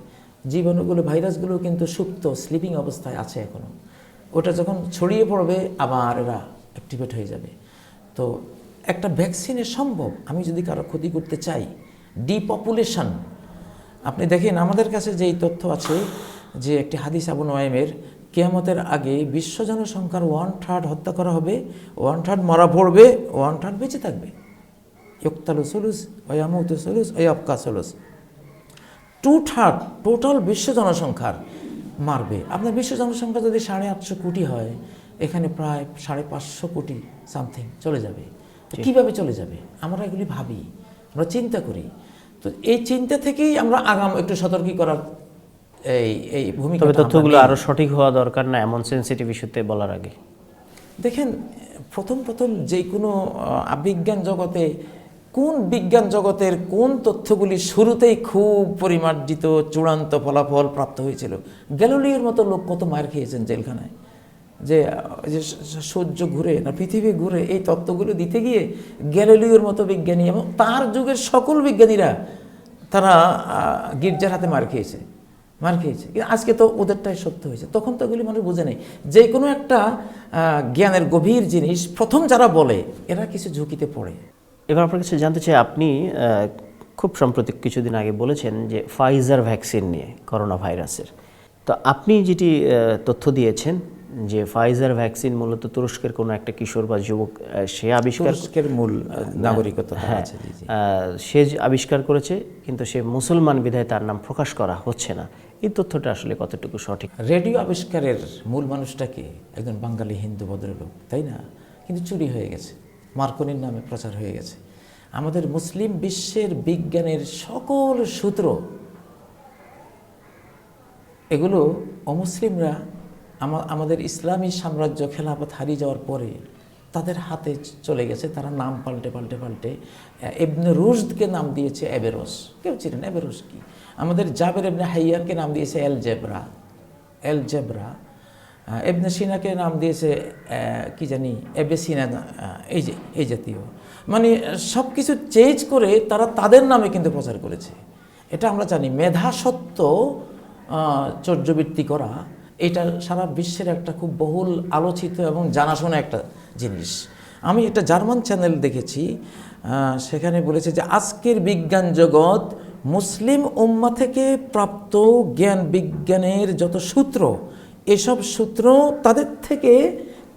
Speaker 2: জীবাণুগুলো, ভাইরাসগুলো কিন্তু সুপ্ত স্লিপিং অবস্থায় আছে এখনও। ওটা যখন ছড়িয়ে পড়বে আবার এরা অ্যাক্টিভেট হয়ে যাবে। তো একটা ভ্যাকসিনে সম্ভব, আমি যদি কারো ক্ষতি করতে চাই, ডিপপুলেশন। আপনি দেখেন, আমাদের কাছে যেই তথ্য আছে যে একটি হাদিস আবু নোয়াইমের, কিয়ামতের আগে বিশ্ব জনসংখ্যার 1/3 হত্যা করা হবে, 1/3 মারা পড়বে, 1/3 বেঁচে থাকবে। ইয়ক্তালু সুলুস ওয়ামুতু সুলুস ওয়াবকা সুলুস, 2/3 টোটাল বিশ্ব জনসংখ্যার মারবে। আপনার বিশ্ব জনসংখ্যা যদি 850 কোটি হয়, এখানে প্রায় 550 কোটি সামথিং চলে যাবে। কিভাবে চলে যাবে? আমরা এগুলি ভাবি, আমরা চিন্তা করি। তো এই চিন্তা থেকেই আমরা আগাম একটু সতর্কী করার এই ভূমিকা।
Speaker 1: তবে তথ্যগুলো আরো সঠিক হওয়া দরকার না এমন সেনসিটিভ ইস্যুতে বলার আগে?
Speaker 2: দেখেন, প্রথম যে কোনো বিজ্ঞান জগতে, কোন বিজ্ঞান জগতের কোন তথ্যগুলি শুরুতেই খুব পরিমার্জিত চূড়ান্ত ফলাফল প্রাপ্ত হয়েছিল? গ্যালিলিওর মতো লোক কত মার খেয়েছেন জেলখানায়, যে সূর্য ঘুরে না পৃথিবী ঘুরে, এই তত্ত্বগুলো দিতে গিয়ে গ্যালিলিওর মতো বিজ্ঞানী এবং তার যুগের সকল বিজ্ঞানীরা তারা গির্জার হাতে মার খেয়েছে। কিন্তু আজকে তো ওদেরটাই সত্য হয়েছে। তখন তো এগুলি মানুষ বুঝে নেই। যে কোনো একটা জ্ঞানের গভীর জিনিস প্রথম যারা বলে, এরা কিছু ঝুঁকিতে পড়ে।
Speaker 1: এবার আপনার কাছে জানতে চাই, আপনি খুব সম্প্রতি কিছুদিন আগে বলেছেন যে ফাইজার ভ্যাকসিন নিয়ে, করোনা ভাইরাসের। তো আপনি যেটি তথ্য দিয়েছেন যে ফাইজার ভ্যাকসিন মূলত তুরস্কের কোনো একটা কিশোর বা যুবক সে আবিষ্কার,
Speaker 2: তুরস্কের মূল নাগরিকতা আছে,
Speaker 1: সে আবিষ্কার করেছে, কিন্তু সে মুসলমান বিধায় তার নাম প্রকাশ করা হচ্ছে না। এই তথ্যটা আসলে কতটুকু সঠিক?
Speaker 2: রেডিও আবিষ্কারের মূল মানুষটাকে একজন বাঙালি হিন্দু ভদ্রলোক, তাই না? কিন্তু চুরি হয়ে গেছে, মার্কনির নামে প্রচার হয়ে গেছে। আমাদের মুসলিম বিশ্বের বিজ্ঞানের সকল সূত্র, এগুলো অমুসলিমরা আমাদের ইসলামী সাম্রাজ্য খেলাফত হারিয়ে যাওয়ার পরে তাদের হাতে চলে গেছে। তারা নাম পাল্টে ইবনে রুশদকে নাম দিয়েছে এবেরস। কেউ চিনেন এবেরস কি? আমাদের জাবের ইবনে হাইয়ানকে নাম দিয়েছে এলজেব্রা। ইবনে সিনাকে নাম দিয়েছে কি জানি এবেসিনা, এই জাতীয়। মানে সব কিছু চেঞ্জ করে তারা তাদের নামে কিন্তু প্রচার করেছে। এটা আমরা জানি। মেধাসত্ব চর্যবৃত্তি করা, এটা সারা বিশ্বের একটা খুব বহুল আলোচিত এবং জানাশোনা একটা জিনিস। আমি একটা জার্মান চ্যানেল দেখেছি, সেখানে বলেছে যে আজকের বিজ্ঞান জগৎ মুসলিম উম্মা থেকে প্রাপ্ত জ্ঞান বিজ্ঞানের যত সূত্র, এসব সূত্র তাদের থেকে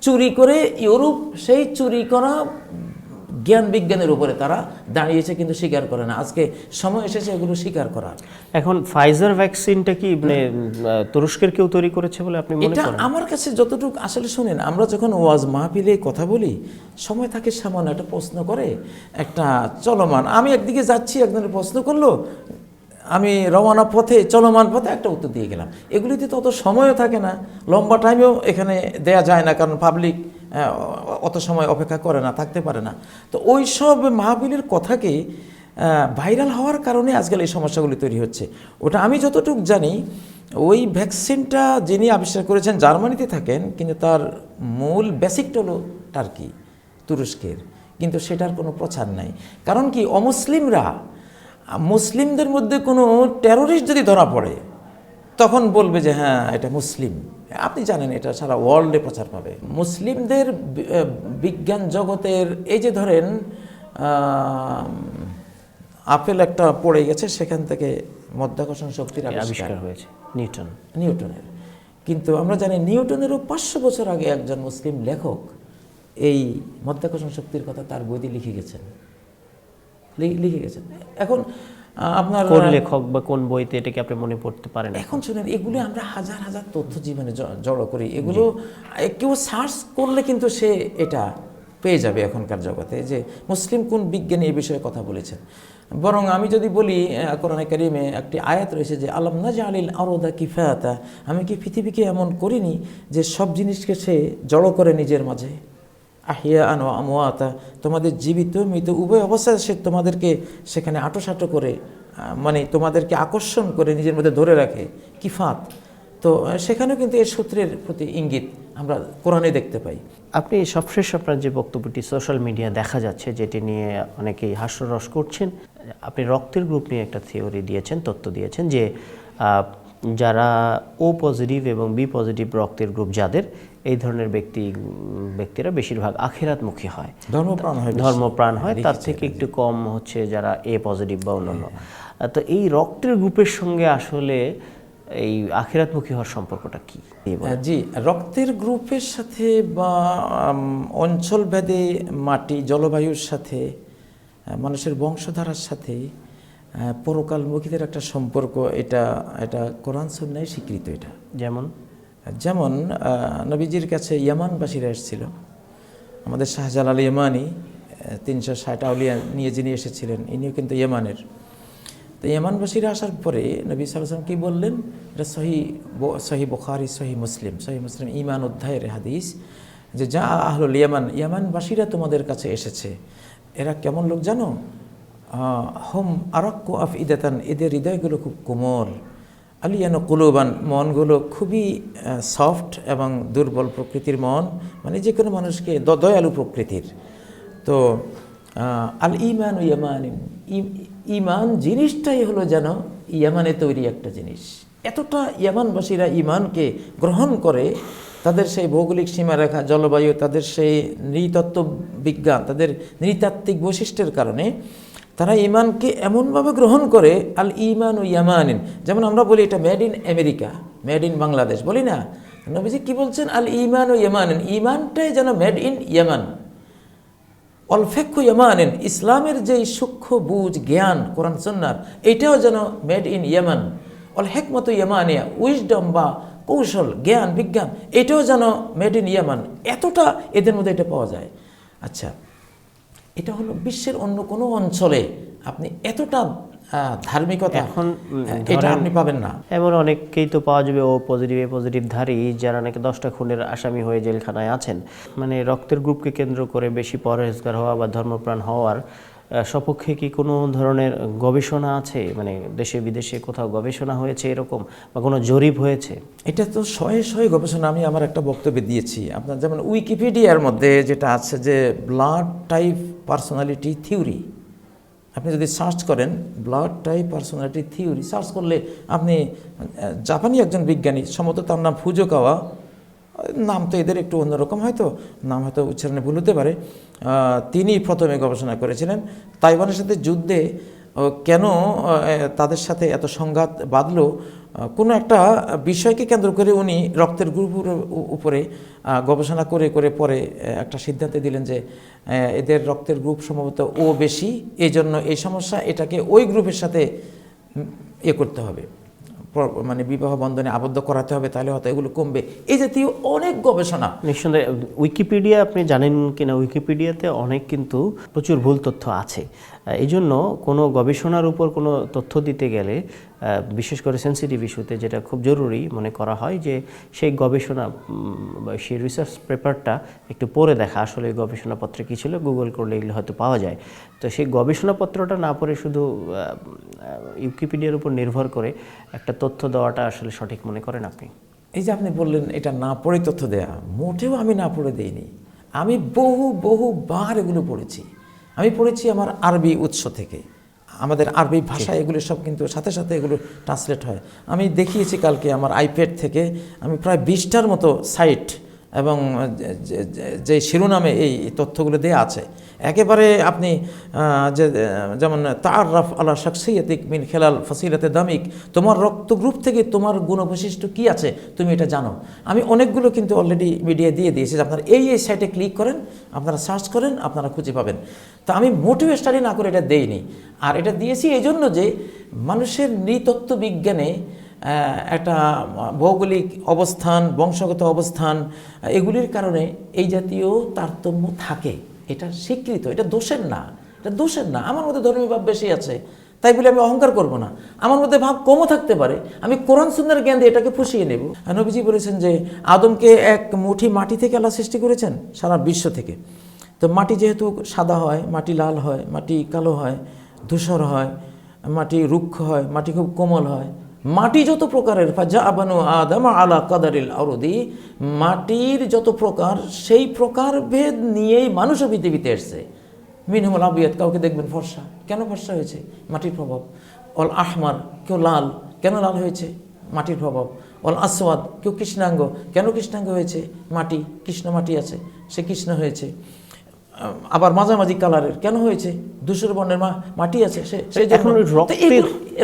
Speaker 2: চুরি করে ইউরোপ সেই চুরি করা জ্ঞান বিজ্ঞানের উপরে তারা দাঁড়িয়েছে, কিন্তু স্বীকার করে না। আজকে সময় এসেছে এগুলো স্বীকার করার।
Speaker 1: এখন ফাইজার ভ্যাকসিনটা কি মানে তুরস্কের কেউ তৈরি করেছে বলে আপনি মনে করেন?
Speaker 2: আমার কাছে যতটুকু আসলে শুনেন, আমরা যখন ওয়াজ মাহফিলে কথা বলি, সময় থাকে সামান্য একটা প্রশ্ন করে, একটা চলমান, আমি একদিকে যাচ্ছি, একজনের প্রশ্ন করলো, আমি রওনা পথে, চলমান পথে একটা উত্তর দিয়ে গেলাম। এগুলিতে তো অত সময়ও থাকে না, লম্বা টাইমেও এখানে দেয়া যায় না, কারণ পাবলিক অত সময় অপেক্ষা করে না, থাকতে পারে না। তো ওই সব মাহফিলের কথাকে ভাইরাল হওয়ার কারণে আজকাল এই সমস্যাগুলি তৈরি হচ্ছে। ওটা আমি যতটুকু জানি, ওই ভ্যাকসিনটা যিনি আবিষ্কার করেছেন জার্মানিতে থাকেন, কিন্তু তার মূল বেসিকটা হলো টার্কি, তুরস্কের, কিন্তু সেটার কোনো প্রচার নাই। কারণ কি, অমুসলিমরা, মুসলিমদের মধ্যে কোনো টেরোরিস্ট যদি ধরা পড়ে, তখন বলবে যে হ্যাঁ এটা মুসলিম। আপনি জানেন এটা সারা ওয়ার্ল্ডে প্রচার পাবে। মুসলিমদের বিজ্ঞান জগতের এই যে ধরেন আপেল একটা পড়ে গেছে, সেখান থেকে মাধ্যাকর্ষণ শক্তির
Speaker 1: আবিষ্কার হয়েছে
Speaker 2: নিউটনের। কিন্তু আমরা জানি নিউটনেরও 500 বছর আগে একজন মুসলিম লেখক এই মাধ্যাকর্ষণ শক্তির কথা তার বইতে লিখে গেছেন। এখন আপনার
Speaker 1: কোন লেখক বা কোন বইতে, এটাকে আপনি মনে পড়তে পারেন?
Speaker 2: এখন শুনেন, এগুলো আমরা হাজার হাজার তথ্য জীবনে জড়ো করি, এগুলো কেউ সার্চ করলে কিন্তু সে এটা পেয়ে যাবে এখনকার জগতে যে মুসলিম কোন বিজ্ঞানী এই বিষয়ে কথা বলেছেন। বরং আমি যদি বলি, কোরআনে কারিমে একটি আয়াত রয়েছে যে আলাম নাজআলিল আরদা কিফায়াতা, আমি কি পৃথিবীকে এমন করিনি যে সব জিনিসকে সে জড়ো করে নিজের মাঝে। আহিয়াআন ওয়া আমওয়াতা, তোমাদের জীবিত মৃত উভয় অবস্থায় সে তোমাদেরকে সেখানে আঁটোসাঁটো করে, মানে তোমাদেরকে আকর্ষণ করে নিজের মধ্যে ধরে রাখে, কিফাত। তো সেখানেও কিন্তু এই সূত্রের প্রতি ইঙ্গিত আমরা কোরআনে দেখতে পাই।
Speaker 1: আপনি সবশেষ আপনার যে বক্তব্যটি সোশ্যাল মিডিয়া দেখা যাচ্ছে, যেটি নিয়ে অনেকেই হাস্যরস করছেন, আপনি রক্তের গ্রুপ নিয়ে একটা থিওরি দিয়েছেন, তত্ত্ব দিয়েছেন যে যারা ও পজিটিভ এবং বি পজিটিভ রক্তের গ্রুপ যাদের, এই ধরনের ব্যক্তিরা বেশিরভাগ আখিরাতমুখী হয়, ধর্মপ্রাণ হয়, তার থেকে একটু কম হচ্ছে যারা এ পজিটিভ বা অন্যান্য। তো এই রক্তের গ্রুপের সঙ্গে আসলে এই আখিরাতমুখী হওয়ার সম্পর্কটা কি?
Speaker 2: জি, রক্তের গ্রুপের সাথে বা অঞ্চল ভেদে মাটি জলবায়ুর সাথে, মানুষের বংশধারার সাথে পরকালমুখীদের একটা সম্পর্ক, এটা কোরআন সুন্নাহয় স্বীকৃত। এটা যেমন নবীজির কাছে ইয়ামানবাসীরা এসেছিল, আমাদের শাহজালাল ইয়ামানি 360 আউলিয়া নিয়ে যিনি এসেছিলেন, ইনিও কিন্তু ইয়ামানের। তো ইয়ামানবাসীরা আসার পরে নবী সাল্লাল্লাহু আলাইহি ওয়াসাল্লাম কি বললেন, এটা সহি বুখারী, সহি মুসলিম ঈমান অধ্যায়ের হাদিস, যে যা আহলুল ইয়ামানবাসীরা তোমাদের কাছে এসেছে। এরা কেমন লোক জানো? হুম আরাক্কু আফইদাতান, এদের হৃদয়গুলো খুব কোমল, আলিয়ান কুলুবান, মনগুলো খুবই সফট এবং দুর্বল প্রকৃতির মন, মানে যে কোনো মানুষকে দয়ালু প্রকৃতির। তো আল ঈমান ইয়ামানিন, ঈমান জিনিসটাই হলো যেন ইয়ামানে তৈরি একটা জিনিস। এতটা ইয়ামানবাসীরা ঈমানকে গ্রহণ করে, তাদের সেই ভৌগোলিক সীমারেখা, জলবায়ু, তাদের সেই নৃতত্ত্ব বিজ্ঞান, তাদের নৃতাত্ত্বিক বৈশিষ্ট্যের কারণে তারা ঈমানকে এমনভাবে গ্রহণ করে, আল ঈমান ও ইয়ামানিন। যেমন আমরা বলি এটা made in America, made in Bangladesh বলি না, নবীজি কি বলছেন? আল ঈমান ও ইয়ামানিন, ঈমানটাই যেন মেড ইন ইয়ামান। অলফেক্ষ ইয়ামানিন, ইসলামের যেই সূক্ষ্ম বুঝ জ্ঞান কোরআন সুন্নাহর, এটাও যেন মেড ইন ইয়ামান। অল হেকমত ইয়ামানিয়া, উইজডম বা কৌশল জ্ঞান বিজ্ঞান, এটাও যেন মেড ইন ইয়ামান। এতটা এদের মধ্যে এটা পাওয়া যায়। আচ্ছা, এটা হলো বিশ্বের অন্য কোনো অঞ্চলে আপনি এতটা ধার্মিকতা
Speaker 1: এখন
Speaker 2: এটা আপনি পাবেন না।
Speaker 1: এমন অনেককেই তো পাওয়া যাবে ও পজিটিভ এ পজিটিভ ধারী, যারা নাকি 10টা খুনের আসামি হয়ে জেলখানায় আছেন। মানে রক্তের গ্রুপকে কেন্দ্র করে বেশি পরহেজগার হওয়া বা ধর্মপ্রাণ হওয়ার সপক্ষে কি কোনো ধরনের গবেষণা আছে? মানে দেশে বিদেশে কোথাও গবেষণা হয়েছে এরকম, বা কোনো জরিপ হয়েছে?
Speaker 2: এটা তো শয়ে গবেষণা আমি আমার একটা বক্তব্যে দিয়েছি। আপনার যেমন উইকিপিডিয়ার মধ্যে যেটা আছে যে ব্লাড টাইপ পার্সোনালিটি থিওরি, আপনি যদি সার্চ করেন blood type personality theory, search করলে আপনি জাপানি একজন বিজ্ঞানী, সম্ভবত তার নাম ফুজোকাওয়া, নাম তো এদের একটু অন্যরকম, হয়তো নাম হয়তো উচ্চারণে ভুল হতে পারে, তিনি প্রথমে গবেষণা করেছিলেন তাইওয়ানের সাথে যুদ্ধে কেন তাদের সাথে এত সংঘাত বাঁধলো, কোনো একটা বিষয়কে কেন্দ্র করে উনি রক্তের গ্রুপের উপরে গবেষণা করে করে পরে একটা সিদ্ধান্ত দিলেন যে এদের রক্তের গ্রুপ সম্ভবত ও বেশি, এই জন্য এই সমস্যা, এটাকে ওই গ্রুপের সাথে করতে হবে, মানে বিবাহ বন্ধনে আবদ্ধ করাতে হবে, তাহলে হয়তো এগুলো কমবে। এই জাতীয় অনেক গবেষণা।
Speaker 1: নিঃসন্দেহে উইকিপিডিয়া, আপনি জানেন কিনা, উইকিপিডিয়াতে অনেক কিন্তু প্রচুর ভুল তথ্য আছে। এই জন্য কোনো গবেষণার উপর কোনো তথ্য দিতে গেলে, বিশেষ করে সেন্সিটিভ ইস্যুতে যেটা খুব জরুরি মনে করা হয় যে সেই গবেষণা বা সেই রিসার্চ পেপারটা একটু পড়ে দেখা, আসলে এই গবেষণাপত্রে কী ছিল, গুগল করলে এগুলো হয়তো পাওয়া যায়। তো সেই গবেষণাপত্রটা না পড়ে শুধু উইকিপিডিয়ার উপর নির্ভর করে একটা তথ্য দেওয়াটা আসলে সঠিক মনে করেন আপনি?
Speaker 2: এই যে আপনি বললেন এটা না পড়ে তথ্য দেয়া, মোটেও আমি না পড়ে দেইনি। আমি বহুবার এগুলো পড়েছি। আমি পড়েছি আমার আরবি উৎস থেকে, আমাদের আরবি ভাষা এগুলো সব কিন্তু সাথে সাথে এগুলো ট্রান্সলেট হয়। আমি দেখিয়েছি কালকে আমার আইপ্যাড থেকে, আমি প্রায় 20টার মতো সাইট এবং যে শিরোনামে এই তথ্যগুলো দেওয়া আছে, একেবারে আপনি যেমন তাআররাফ আলা শাখসিয়াতিক মিন খেলাল ফাসিলাতে দামিক, তোমার রক্ত গ্রুপ থেকে তোমার গুণবৈশিষ্ট্য কী আছে তুমি এটা জানো। আমি অনেকগুলো কিন্তু অলরেডি মিডিয়া দিয়ে দিয়েছি যে আপনারা এই সাইটে ক্লিক করেন, আপনারা সার্চ করেন, আপনারা খুঁজে পাবেন। তো আমি মোটিভ স্টাডি না করে এটা দেইনি, আর এটা দিয়েছি এই জন্য যে মানুষের নৃতত্ত্ব বিজ্ঞানে একটা ভৌগোলিক অবস্থান, বংশগত অবস্থান, এগুলির কারণে এই জাতীয় তারতম্য থাকে। এটা স্বীকৃত, এটা দোষের না, এটা দোষের না। আমার মধ্যে ধর্মীয় ভাব বেশি আছে তাই বলে আমি অহংকার করব না। আমার মধ্যে ভাব কমও থাকতে পারে, আমি কোরআন সুন্নাহর জ্ঞান দিয়ে এটাকে পুষিয়ে নেব। নবীজি বলেছেন যে আদমকে এক মুঠি মাটি থেকে আল্লাহ সৃষ্টি করেছেন সারা বিশ্ব থেকে। তো মাটি যেহেতু সাদা হয়, মাটি লাল হয়, মাটি কালো হয়, ধূসর হয়, মাটি রুক্ষ হয়, মাটি খুব কোমল হয়, মাটি যত প্রকারের ফাজাআবানু আদম আলা কাদারিল আরদি, মাটির যত প্রকার সেই প্রকার ভেদ নিয়েই মানুষও পৃথিবীতে এসছে। মিনহুল আবিয়াদ, কাউকে দেখবেন ফর্সা, কেন ফর্সা হয়েছে? মাটির প্রভাব। অল আহমার, কেউ লাল, কেন লাল হয়েছে? মাটির প্রভাব। অল আসওয়াদ, কেউ কৃষ্ণাঙ্গ, কেন কৃষ্ণাঙ্গ হয়েছে? মাটি, কৃষ্ণ মাটি আছে, সে কৃষ্ণ হয়েছে। আবার মাঝামাঝি কালারের কেন হয়েছে? ধূসর বর্ণের মাটি আছে,
Speaker 1: এখন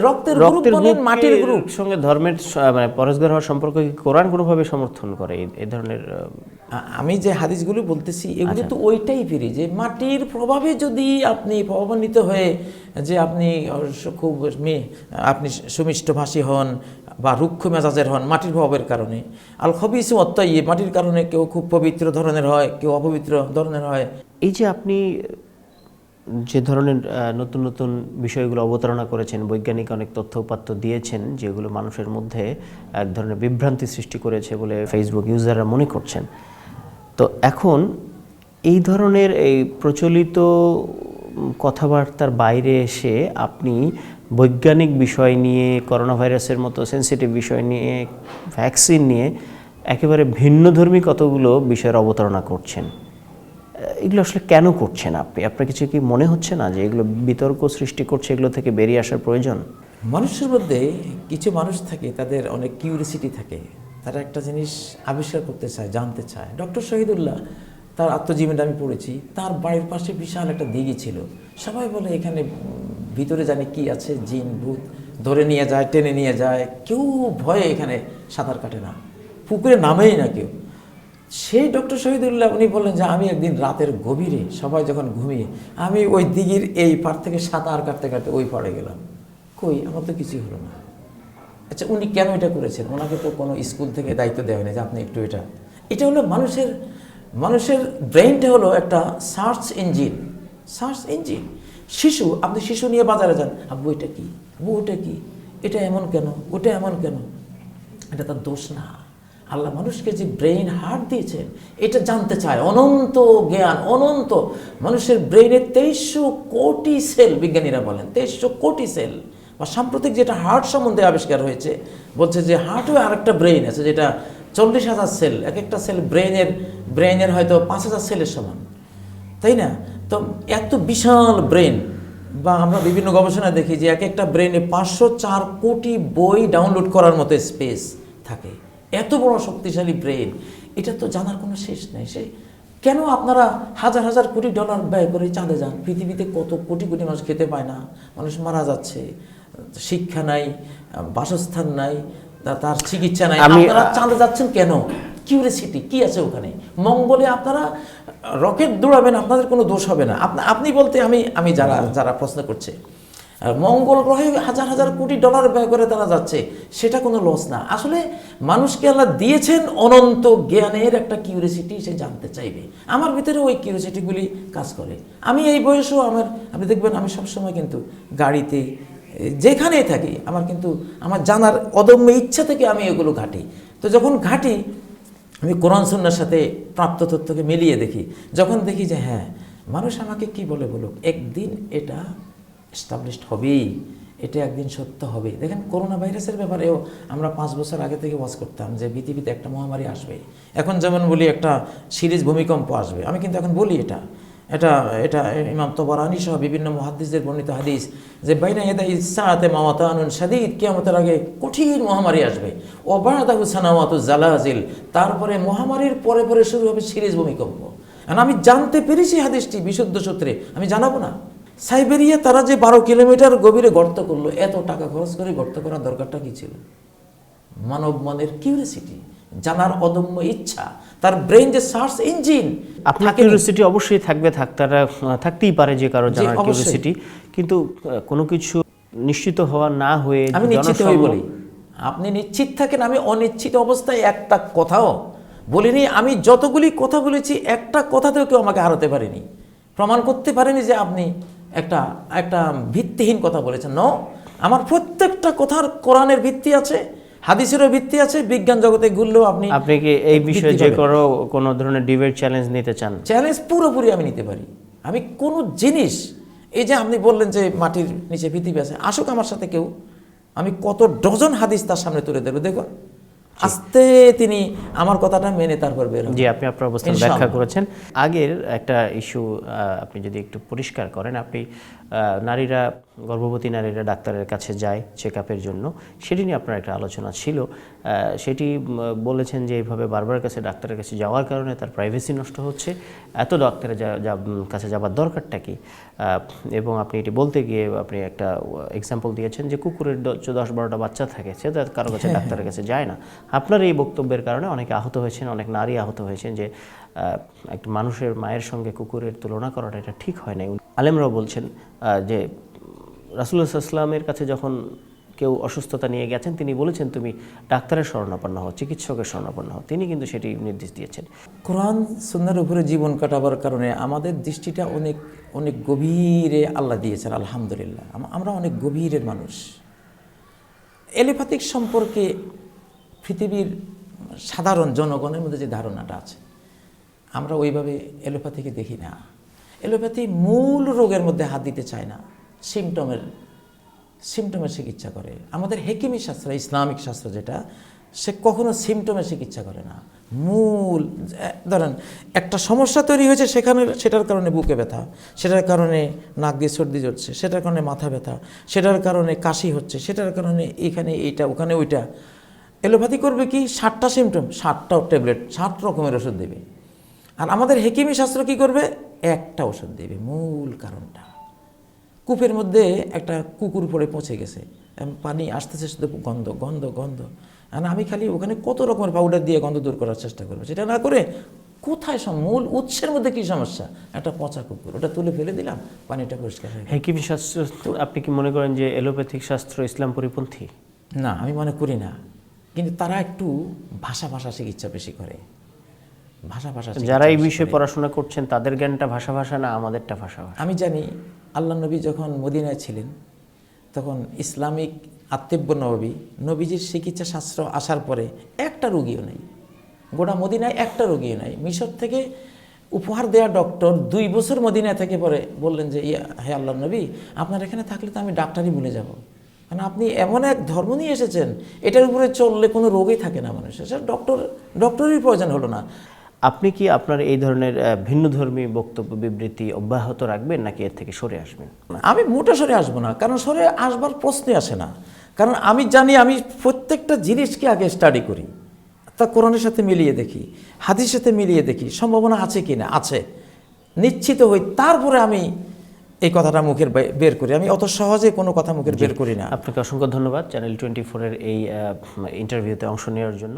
Speaker 2: রক্তের গ্রুপ বলেন, মাটির গ্রুপ
Speaker 1: সঙ্গে ধর্মের মানে পরস্পর হওয়ার সম্পর্ক কি কোরআন কোনোভাবে সমর্থন করে এই ধরনের?
Speaker 2: আমি যে হাদিসগুলো বলতেছি এগুলো তো ওইটাই ফিরি যে মাটির প্রভাবে যদি আপনি প্রভাবান্বিত হয়ে যে আপনি খুব আপনি সুমিষ্টভাষী হন বা রুক্ষ মেজাজের হন মাটির প্রভাবের কারণে, আল খবিসু অত্যায়্যিব, মাটির কারণে কেউ খুব পবিত্র ধরনের হয়, কেউ অপবিত্র ধরনের হয়।
Speaker 1: এই যে আপনি যে ধরনের নতুন নতুন বিষয়গুলো অবতারণা করেছেন, বৈজ্ঞানিক অনেক তথ্য উপাত্ত দিয়েছেন যেগুলো মানুষের মধ্যে এক ধরনের বিভ্রান্তি সৃষ্টি করেছে বলে ফেসবুক ইউজাররা মনে করছেন, তো এখন এই ধরনের এই প্রচলিত কথাবার্তার বাইরে এসে আপনি বৈজ্ঞানিক বিষয় নিয়ে, করোনা ভাইরাসের মতো সেন্সিটিভ বিষয় নিয়ে, ভ্যাকসিন নিয়ে একেবারে ভিন্নধর্মী কতগুলো বিষয়ের অবতারণা করছেন। এগুলো আসলে কেন করছেন আপনি? আপনার কিছু কি মনে হচ্ছে না যে এগুলো বিতর্ক সৃষ্টি করছে, এগুলো থেকে বেরিয়ে আসার প্রয়োজন?
Speaker 2: মানুষের মধ্যে কিছু মানুষ থাকে, তাদের অনেক কিউরিসিটি থাকে, তারা একটা জিনিস আবিষ্কার করতে চায়, জানতে চায়। ডক্টর শহীদুল্লাহ তার আত্মজীবনটা আমি পড়েছি, তার বাড়ির পাশে বিশাল একটা দিঘি ছিল। সবাই বলে এখানে ভিতরে জানি কি আছে, জিন ভূত ধরে নিয়ে যায়, টেনে নিয়ে যায়, কেউ ভয়ে এখানে সাঁতার কাটে না, পুকুরে নামেই না কেউ। সেই ডক্টর শহীদুল্লাহ উনি বললেন যে আমি একদিন রাতের গভীরে সবাই যখন ঘুমিয়ে আমি ওই দিঘির এই পাড় থেকে সাঁতার কাটতে কাটতে ওই পাড়ে গেলাম, কই আমার তো কিছুই হলো না। আচ্ছা, উনি কেন এটা করেছেন? ওনাকে তো কোনো স্কুল থেকে দায়িত্ব দেওয়া হয়নি যে আপনি একটু এটা হলো মানুষের ব্রেইনটা হলো একটা সার্চ ইঞ্জিন। আপনি শিশু নিয়ে বাজারে যান, আব্বু এটা কি, আব্বু ওটা কি, এটা এমন কেন, ওটা এমন কেন? এটা তার দোষ না। আল্লাহ মানুষকে যে ব্রেইন হার্ট দিয়েছেন এটা জানতে চায়, অনন্ত জ্ঞান, অনন্ত। মানুষের ব্রেইনে 2300 কোটি সেল, বিজ্ঞানীরা বলেন 2300 কোটি সেল। বা সাম্প্রতিক যেটা হার্ট সম্বন্ধে আবিষ্কার হয়েছে, বলছে যে হার্টও আরেকটা ব্রেইন আছে যেটা 40,000 সেল, এক একটা সেল ব্রেইনের হয়তো 5,000 সেলের সমান, তাই না? তো এত বিশাল ব্রেইন, বা আমরা বিভিন্ন গবেষণায় দেখি যে এক একটা ব্রেইনে 504 কোটি বই ডাউনলোড করার মতো স্পেস থাকে। এত বড় শক্তিশালী ব্রেন, এটা তো জানার কোনো শেষ নেই। সে কেন আপনারা হাজার হাজার কোটি ডলার ব্যয় করে চাঁদে যান? পৃথিবীতে কত কোটি কোটি মানুষ খেতে পায় না, মানুষ মারা যাচ্ছে, শিক্ষা নাই, বাসস্থান নাই, তার চিকিৎসা নাই, আপনারা চাঁদে যাচ্ছেন কেন? কিউরিসিটি কি আছে ওখানে? মঙ্গলে আপনারা রকেট দৌড়াবেন, আপনাদের কোনো দোষ হবে না। আপনি বলতে আমি যারা প্রশ্ন করছে, মঙ্গল গ্রহে হাজার হাজার কোটি ডলার ব্যয় করে তারা যাচ্ছে, সেটা কোনো লস না। আসলে মানুষকে আল্লাহ দিয়েছেন অনন্ত জ্ঞানের একটা কিউরিসিটি, সে জানতে চাইবে। আমার ভিতরে ওই কিউরিসিটিগুলি কাজ করে। আমি এই বয়সেও আপনি দেখবেন আমি সবসময় কিন্তু গাড়িতে যেখানেই থাকি আমার জানার অদম্য ইচ্ছা থেকে আমি এগুলো ঘাঁটি। তো যখন ঘাঁটি আমি কোরআন সুন্নাহর সাথে প্রাপ্ত তথ্যকে মিলিয়ে দেখি, যখন দেখি যে হ্যাঁ মানুষ আমাকে কি বলুক, একদিন এটা এস্টাবলিশড হবেই, এটা একদিন সত্য হবে। দেখেন করোনা ভাইরাসের ব্যাপারেও আমরা 5 বছর আগে থেকে ওয়াচ করতাম যে পৃথিবীতে একটা মহামারী আসবে। এখন যেমন বলি একটা সিরিজ ভূমিকম্প আসবে, আমি কিন্তু এখন বলি এটা এটা এটা ইমাম তবরানি সহ বিভিন্ন মুহাদ্দিসদের বর্ণিত হাদিস যে বাইনা ইয়াদা ইসসাআতে মাওয়াতানুন শাদীদ, কিয়ামতের আগে কঠিন মহামারী আসবে, ওয়া বা'দাহু সানাওয়াতু জালাজিল, তারপরে মহামারীর পরে পরে শুরু হবে সিরিজ ভূমিকম্প। আর আমি জানতে পেরেছি হাদিসটি বিশুদ্ধ সূত্রে, আমি জানাবো না? সাইবেরিয়া তারা যে 12 কিলোমিটার গভীরে গর্ত করলো, এত টাকা খরচ করে গর্ত করার দরকারটা কি ছিল? মানব মনের কিউরিয়াসিটি, জানার অদম্য ইচ্ছা, তার ব্রেইন যে সার্চ ইঞ্জিন।
Speaker 1: আপনার কিউরিয়াসিটি অবশ্যই থাকতেই পারে যে কারো জানার কিউরিয়াসিটি, কিন্তু কোনো কিছু নিশ্চিত হওয়া না হয়ে
Speaker 2: আমি নিশ্চিত হই বলি, আপনি নিশ্চিত থাকেন, আমি অনিশ্চিত অবস্থায় একটা কথাও বলিনি। আমি যতগুলি কথা বলেছি একটা কথাতেও কেউ আমাকে হারাতে পারেনি, প্রমাণ করতে পারেনি যে আপনি একটা ভিত্তিহীন কথা বলেছেন। আমার প্রত্যেকটা কথার কোরআনের ভিত্তি আছে, হাদিসেরও ভিত্তি আছে, বিজ্ঞান জগতে ঘুরলেও আপনি
Speaker 1: কি এই বিষয়ে যে কোনো ধরনের ডিবেট চ্যালেঞ্জ নিতে চান?
Speaker 2: চ্যালেঞ্জ পুরোপুরি আমি নিতে পারি। আমি কোনো জিনিস, এই যে আপনি বললেন যে মাটির নিচে পৃথিবী আছে, আসুক আমার সাথে কেউ, আমি কত ডজন হাদিস তার সামনে তুলে দেবো, দেখুন আস্তে তিনি আমার কথাটা মেনে তারপর বের হবে।
Speaker 1: জি, আপনি আপনার অবস্থান ব্যাখ্যা করেছেন। আগের একটা ইস্যু আপনি যদি একটু পরিষ্কার করেন, আপনি গর্ভবতী নারীরা ডাক্তারের কাছে যায় চেক আপের জন্য, সেটি নিয়ে আপনার একটা আলোচনা ছিল। সেটি বলেছেন যে এইভাবে বারবার ডাক্তারের কাছে যাওয়ার কারণে তার প্রাইভেসি নষ্ট হচ্ছে, এত ডাক্তারের কাছে যাবার দরকারটা কি? এবং আপনি এটি বলতে গিয়ে আপনি একটা এক্সাম্পল দিয়েছেন যে কুকুরের 10-12টা বাচ্চা থাকে, সে তার কারো কাছে ডাক্তারের কাছে যায় না। আপনার এই বক্তব্যের কারণে অনেকে আহত হয়েছেন, অনেক নারী আহত হয়েছেন যে একটা মানুষের মায়ের সঙ্গে কুকুরের তুলনা করাটা এটা ঠিক হয় না। আলেমরাও বলছেন যে রাসূলুল্লাহ সাল্লাল্লাহু আলাইহি ওয়াসাল্লামের কাছে যখন কেউ অসুস্থতা নিয়ে গেছেন, তিনি বলেছেন তুমি ডাক্তারের শরণাপন্ন হও, চিকিৎসকের শরণাপন্ন হও। তিনি কিন্তু সেটি নির্দেশ দিয়েছেন।
Speaker 2: কোরআন সুন্নাহর উপরে জীবন কাটাবার কারণে আমাদের দৃষ্টিটা অনেক অনেক গভীরে আল্লাহ দিয়েছেন, আলহামদুলিল্লাহ। আমরা অনেক গভীরের মানুষ। এলোপ্যাথিক সম্পর্কে পৃথিবীর সাধারণ জনগণের মধ্যে যে ধারণাটা আছে, আমরা ওইভাবে এলোপ্যাথিকে দেখি না। এলোপ্যাথি মূল রোগের মধ্যে হাত দিতে চায় না, সিমটমের চিকিৎসা করে। আমাদের হেকিমি শাস্ত্র, ইসলামিক শাস্ত্র যেটা, সে কখনো সিমটমের চিকিৎসা করে না। মূল ধরেন একটা সমস্যা তৈরি হয়েছে, সেটার কারণে বুকে ব্যথা, সেটার কারণে নাক দিয়ে সর্দি জড়ছে, সেটার কারণে মাথা ব্যথা, সেটার কারণে কাশি হচ্ছে, সেটার কারণে এখানে এইটা, ওখানে ওইটা। এলোপ্যাথি করবে কি? 7টা সিমটম, 7টা ট্যাবলেট, 7 রকমের ওষুধ দেবে। আর আমাদের হেকিমি শাস্ত্র কি করবে? একটা ওষুধ দেবে, মূল কারণটা। কূপের মধ্যে একটা কুকুর পড়ে পচে গেছে, পানি আসতেছে, শুধু গন্ধ গন্ধ গন্ধ। আর আমি খালি ওখানে কত রকমের পাউডার দিয়ে গন্ধ দূর করার চেষ্টা করবো, সেটা না করে কোথায় মূল উৎসের মধ্যে কি সমস্যা? একটা পচা কুকুর, ওটা তুলে ফেলে দিলাম, পানিটা পরিষ্কার হয়ে গেল।
Speaker 1: হেকিমি শাস্ত্র, আপনি কি মনে করেন যে এলোপ্যাথিক শাস্ত্র ইসলাম পরিপন্থী?
Speaker 2: না, আমি মনে করি না। কিন্তু তারা একটু ভাষা চিকিৎসা বেশি করে।
Speaker 1: যারা এই বিষয়ে পড়াশোনা করছেন তাদের জ্ঞানটা ভাষা না, আমাদেরটা ভাষা।
Speaker 2: আমি জানি আল্লাহ নবী যখন মদিনায় ছিলেন, তখন ইসলামিক আত্মীব্য নবীজির চিকিৎসা শাস্ত্র আসার পরে একটা রোগীও নেই, গোটা মদিনায় একটা রোগীও নাই। মিশর থেকে উপহার দেওয়া ডক্টর 2 বছর মদিনায় থেকে পরে বললেন যে হে আল্লাহ নবী, আপনার এখানে থাকলে তো আমি ডাক্তারই ভুলে যাব, কারণ আপনি এমন এক ধর্ম নিয়ে এসেছেন, এটার উপরে চললে কোনো রোগই থাকে না মানুষের, সেটা ডক্টরেরই প্রয়োজন হলো না।
Speaker 1: আপনি কি আপনার এই ধরনের ভিন্নধর্মী বক্তব্য বিবৃতি অব্যাহত রাখবেন, নাকি এর থেকে সরে আসবেন?
Speaker 2: আমি মোটা সরে আসবো না, কারণ সরে আসবার প্রশ্নই আসে না। কারণ আমি জানি, আমি প্রত্যেকটা জিনিসকে আগে স্টাডি করি, তা কোরআনের সাথে মিলিয়ে দেখি, হাদিসের সাথে মিলিয়ে দেখি, সম্ভাবনা আছে কি না, আছে নিশ্চিত হই, তারপরে আমি এই কথাটা মুখের বের করি। আমি অত সহজে কোনো কথা মুখের বের করি না।
Speaker 1: আপনাকে অসংখ্য ধন্যবাদ চ্যানেল 24-এর এই ইন্টারভিউতে অংশ নেওয়ার জন্য।